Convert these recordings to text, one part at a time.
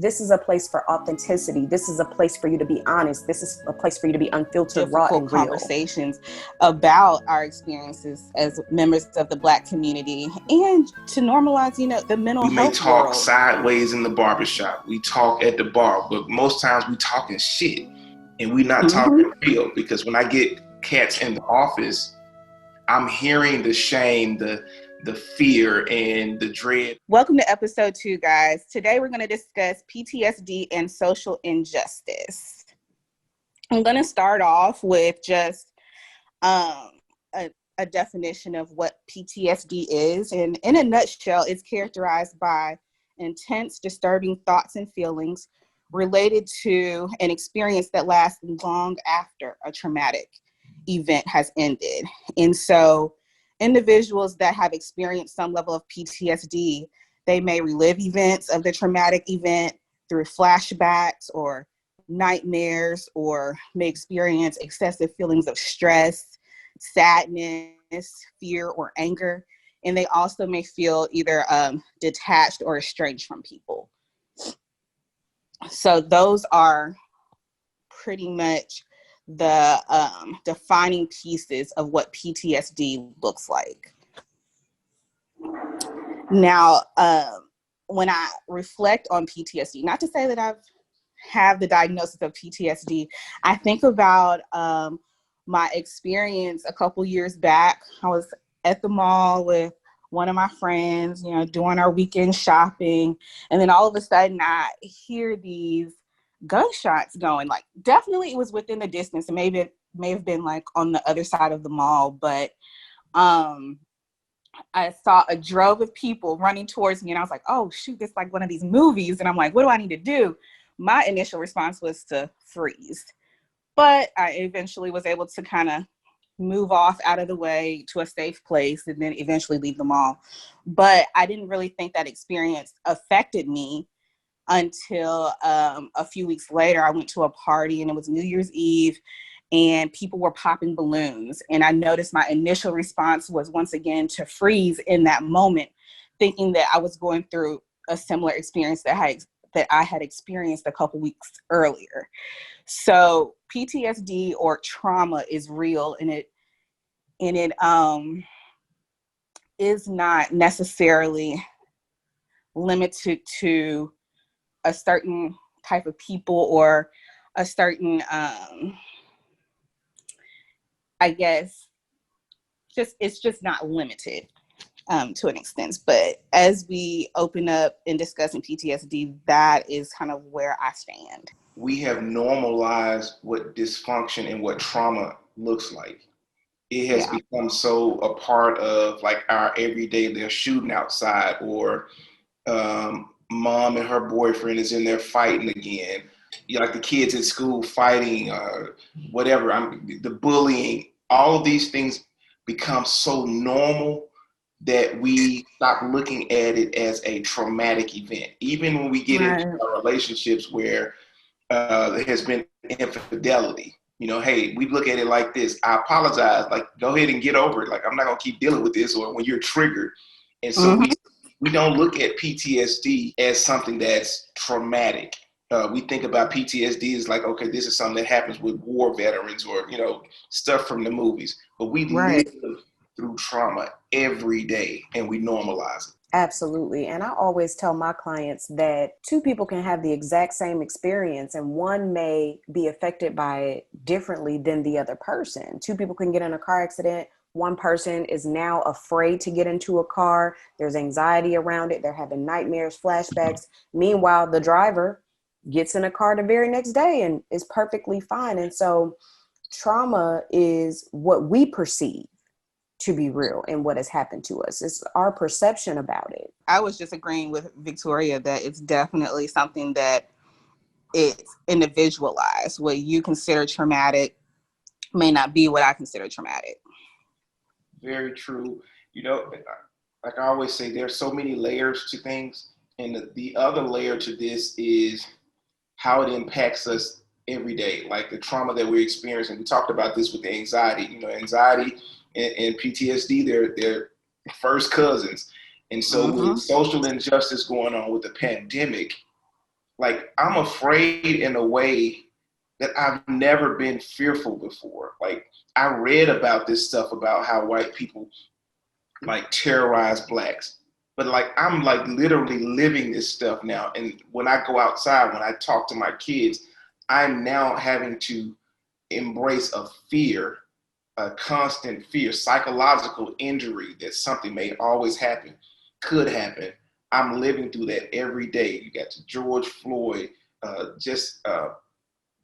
This is a place for authenticity. This is a place for you to be honest. This is a place for you to be unfiltered, raw, and real. Conversations about our experiences as members of the Black community, and to normalize, the mental health world. We may talk sideways in the barbershop. We talk at the bar, but most times we talking shit, and we not talking real. Because when I get cats in the office, I'm hearing the shame, the fear, and the dread. Welcome to episode 2, guys. Today we're going to discuss PTSD and social injustice. I'm going to start off with just a definition of what PTSD is. And in a nutshell, it's characterized by intense, disturbing thoughts and feelings related to an experience that lasts long after a traumatic event has ended. And so individuals that have experienced some level of PTSD, they may relive events of the traumatic event through flashbacks or nightmares, or may experience excessive feelings of stress, sadness, fear, or anger. And they also may feel either detached or estranged from people. So those are pretty much the defining pieces of what PTSD looks like. Now, when I reflect on PTSD, not to say that I've have the diagnosis of PTSD, I think about my experience a couple years back. I was at the mall with one of my friends, doing our weekend shopping, and then all of a sudden I hear these gunshots going. Like, definitely it was within the distance, and maybe it may have been like on the other side of the mall, but I saw a drove of people running towards me, and I was like, oh shoot, it's like one of these movies. And I'm like, what do I need to do? My initial response was to freeze, but I eventually was able to kind of move off out of the way to a safe place and then eventually leave the mall. But I didn't really think that experience affected me until a few weeks later. I went to a party, and it was New Year's Eve, and people were popping balloons. And I noticed my initial response was once again to freeze in that moment, thinking that I was going through a similar experience that I had experienced a couple weeks earlier. So PTSD or trauma is real, and it is not necessarily limited to a certain type of people or a certain, I guess, it's just not limited to an extent. But as we open up and discussing PTSD, that is kind of where I stand. We have normalized what dysfunction and what trauma looks like. It has become so a part of like our everyday. They're shooting outside, or mom and her boyfriend is in there fighting again. Like the kids at school fighting, whatever. The bullying. All of these things become so normal that we stop looking at it as a traumatic event. Even when we get into our relationships where there has been infidelity, hey, we look at it like this. I apologize. Like, go ahead and get over it. Like, I'm not going to keep dealing with this, or when you're triggered. And so we don't look at PTSD as something that's traumatic. We think about PTSD as like, okay, this is something that happens with war veterans or, stuff from the movies. But we live through trauma every day, and we normalize it. Absolutely. And I always tell my clients that two people can have the exact same experience, and one may be affected by it differently than the other person. Two people can get in a car accident. One person is now afraid to get into a car. There's anxiety around it. They're having nightmares, flashbacks. Meanwhile, the driver gets in a car the very next day and is perfectly fine. And so trauma is what we perceive to be real and what has happened to us. It's our perception about it. I was just agreeing with Victoria that it's definitely something that it's individualized. What you consider traumatic may not be what I consider traumatic. Very true. Like I always say, there's so many layers to things. And the other layer to this is how it impacts us every day. Like the trauma that we're experiencing. We talked about this with the anxiety. Anxiety and PTSD, they're first cousins. And so with social injustice going on with the pandemic, like I'm afraid in a way that I've never been fearful before. Like I read about this stuff about how white people like terrorize blacks. But like I'm like literally living this stuff now. And when I go outside, when I talk to my kids, I'm now having to embrace a fear, a constant fear, psychological injury that something may always happen, could happen. I'm living through that every day. You got to George Floyd, just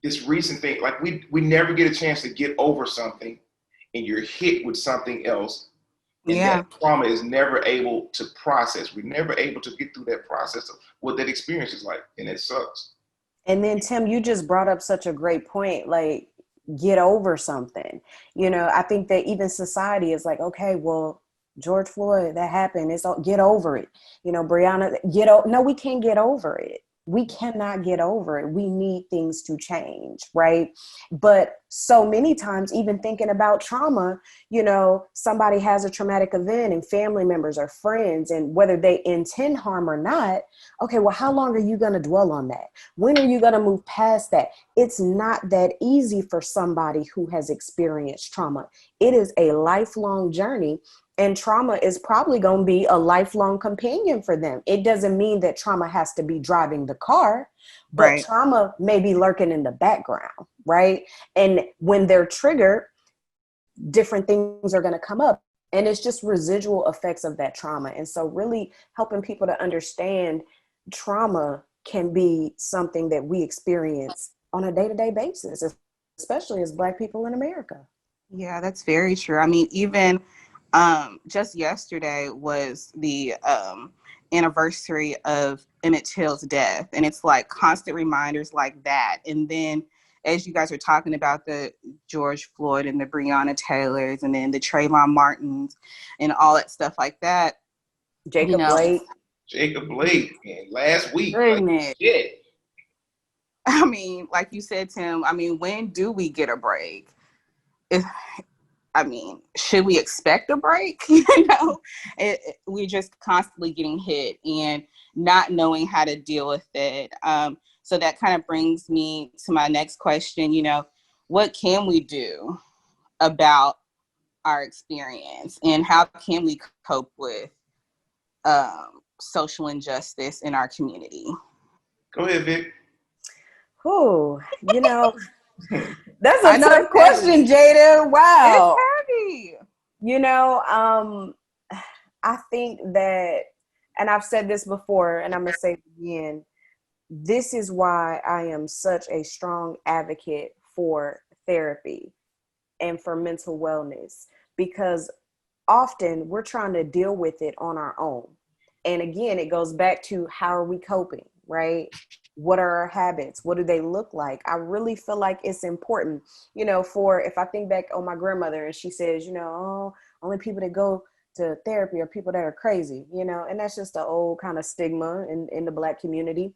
this recent thing. Like we never get a chance to get over something, and you're hit with something else, and Yeah. that trauma is never able to process. We're never able to get through that process of what that experience is like, and it sucks. And then Tim, you just brought up such a great point, like get over something. I think that even society is like, okay, well, George Floyd, that happened. It's all, get over it. Breonna, no, we can't get over it. We cannot get over it. We need things to change, right? But so many times, even thinking about trauma, somebody has a traumatic event and family members or friends, and whether they intend harm or not, okay, well, how long are you going to dwell on that? When are you going to move past that? It's not that easy for somebody who has experienced trauma. It is a lifelong journey. And trauma is probably going to be a lifelong companion for them. It doesn't mean that trauma has to be driving the car, but Right. trauma may be lurking in the background, right? And when they're triggered, different things are going to come up. And it's just residual effects of that trauma. And so really helping people to understand trauma can be something that we experience on a day-to-day basis, especially as Black people in America. Yeah, that's very true. I mean, even just yesterday was the anniversary of Emmett Till's death. And it's like constant reminders like that. And then as you guys are talking about the George Floyd and the Breonna Taylors and then the Trayvon Martins and all that stuff like that, you Jacob know, Blake. Jacob Blake, man, last week, like goodness. shit. I mean, like you said, Tim, I mean, when do we get a break? Should we expect a break? We're just constantly getting hit and not knowing how to deal with it. So that kind of brings me to my next question. What can we do about our experience and how can we cope with social injustice in our community? Go ahead, Vic. Oh, that's I a know tough it's heavy. question, Jada. It's Wow. heavy. You know, um, I think that, and I've said this before, and I'm going to say it again, this is why I am such a strong advocate for therapy and for mental wellness, because often we're trying to deal with it on our own. And again, it goes back to how are we coping, right? What are our habits? What do they look like? I really feel like it's important, for if I think back on my grandmother and she says, oh, only people that go to therapy are people that are crazy, and that's just the old kind of stigma in the Black community.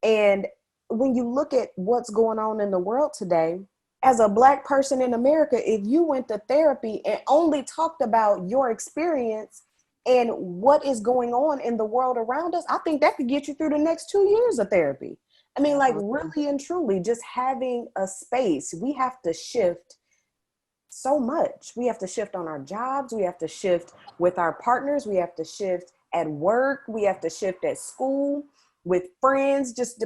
And when you look at what's going on in the world today, as a Black person in America, if you went to therapy and only talked about your experience and what is going on in the world around us, I think that could get you through the next 2 years of therapy. I mean, like really and truly, just having a space, we have to shift so much. We have to shift on our jobs. We have to shift with our partners. We have to shift at work. We have to shift at school with friends. Just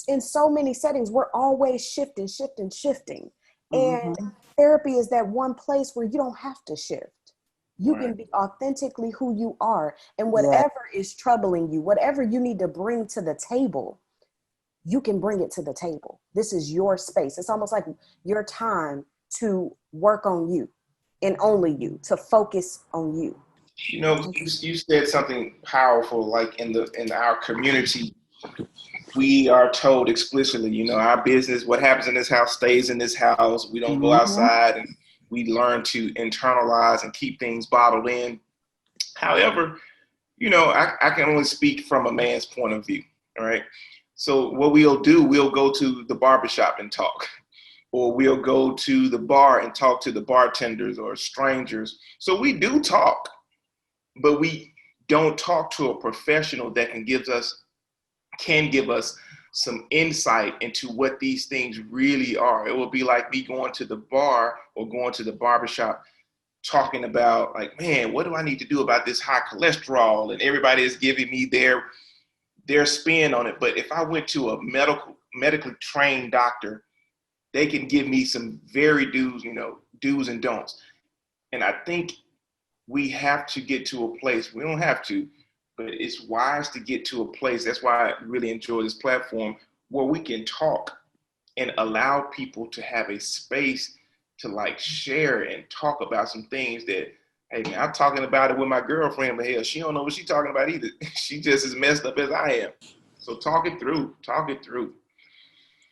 in so many settings, we're always shifting. And Mm-hmm. therapy is that one place where you don't have to shift. You Right. can be authentically who you are. And Yeah. whatever is troubling you, whatever you need to bring to the table, you can bring it to the table. This is your space. It's almost like your time to work on you and only you, to focus on you. You said something powerful. Like in our community, we are told explicitly, our business, what happens in this house stays in this house. We don't go Mm-hmm. outside, and we learn to internalize and keep things bottled in. However, I can only speak from a man's point of view. All right. So what we'll do, we'll go to the barbershop and talk, or we'll go to the bar and talk to the bartenders or strangers. So we do talk, but we don't talk to a professional that can give us some insight into what these things really are. It will be like me going to the bar or going to the barbershop talking about like, man, what do I need to do about this high cholesterol? And everybody is giving me their spin on it. But if I went to a medically trained doctor, they can give me some very do's and don'ts. And I think we have to get to a place, we don't have to, but it's wise to get to a place. That's why I really enjoy this platform where we can talk and allow people to have a space to like share and talk about some things that, hey man, I'm talking about it with my girlfriend, but hell, she don't know what she's talking about either. She just as messed up as I am. So talk it through.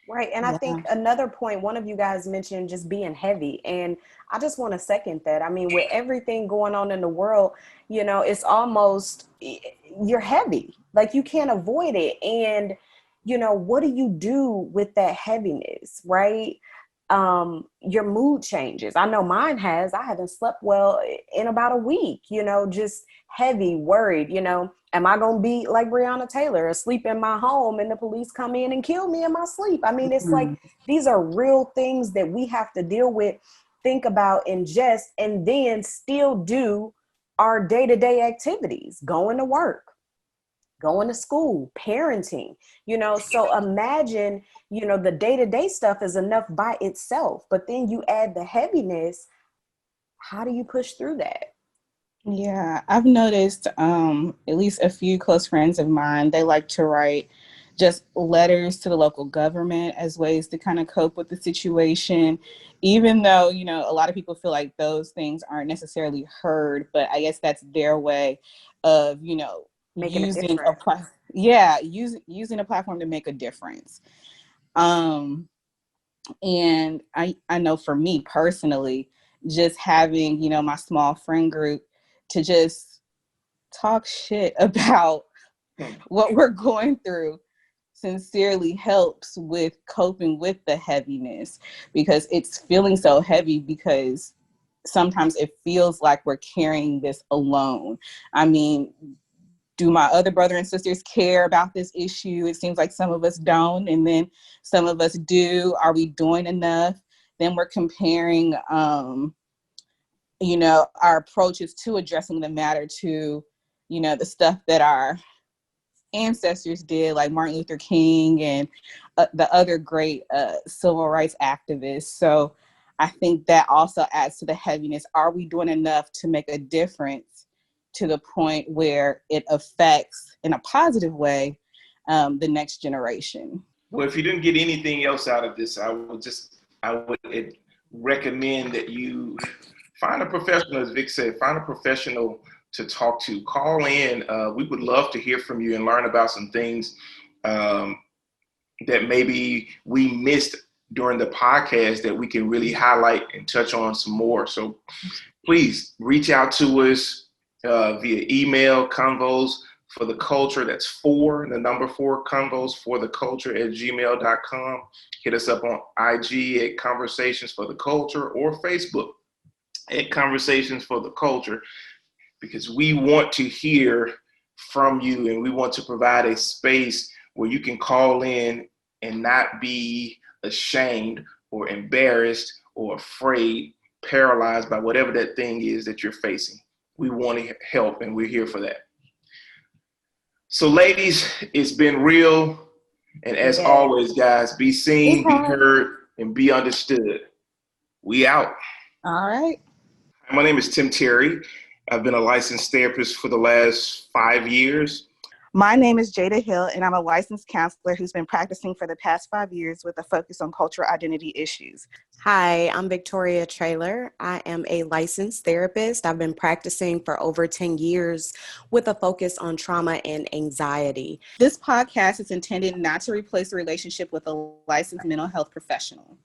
Right. And I think another point, one of you guys mentioned just being heavy. And I just want to second that. I mean, with everything going on in the world, it's almost, you're heavy, like you can't avoid it. And, what do you do with that heaviness, right? Your mood changes. I know mine has. I haven't slept well in about a week, just heavy, worried, am I going to be like Breonna Taylor, asleep in my home and the police come in and kill me in my sleep? I mean, it's like, these are real things that we have to deal with, think about, ingest, and then still do our day-to-day activities, going to work, going to school, parenting, so imagine, the day-to-day stuff is enough by itself, but then you add the heaviness. How do you push through that? Yeah, I've noticed at least a few close friends of mine, they like to write just letters to the local government as ways to kind of cope with the situation, even though, a lot of people feel like those things aren't necessarily heard, but I guess that's their way of, Making a using difference. using a platform to make a difference. And I know for me personally, just having, my small friend group to just talk shit about what we're going through sincerely helps with coping with the heaviness, because it's feeling so heavy, because sometimes it feels like we're carrying this alone. I mean, do my other brother and sisters care about this issue? It seems like some of us don't, and then some of us do. Are we doing enough? Then we're comparing our approaches to addressing the matter to, the stuff that our ancestors did, like Martin Luther King and the other great civil rights activists. So I think that also adds to the heaviness. Are we doing enough to make a difference to the point where it affects, in a positive way, the next generation? Well, if you didn't get anything else out of this, I would recommend that you find a professional, as Vic said, find a professional to talk to. Call in. We would love to hear from you and learn about some things that maybe we missed during the podcast that we can really highlight and touch on some more. So please reach out to us via email, convos for the culture. That's 4, the number 4, convos for the culture @gmail.com. Hit us up on IG at Conversations for the Culture, or Facebook at Conversations for the Culture, because we want to hear from you and we want to provide a space where you can call in and not be ashamed or embarrassed or afraid, paralyzed by whatever that thing is that you're facing. We want to help, and we're here for that. So ladies, it's been real. And as always, guys, be seen, be heard, and be understood. We out. All right. My name is Tim Terry. I've been a licensed therapist for the last 5 years. My name is Jada Hill, and I'm a licensed counselor who's been practicing for the past 5 years with a focus on cultural identity issues. Hi, I'm Victoria Traylor. I am a licensed therapist. I've been practicing for over 10 years with a focus on trauma and anxiety. This podcast is intended not to replace a relationship with a licensed mental health professional.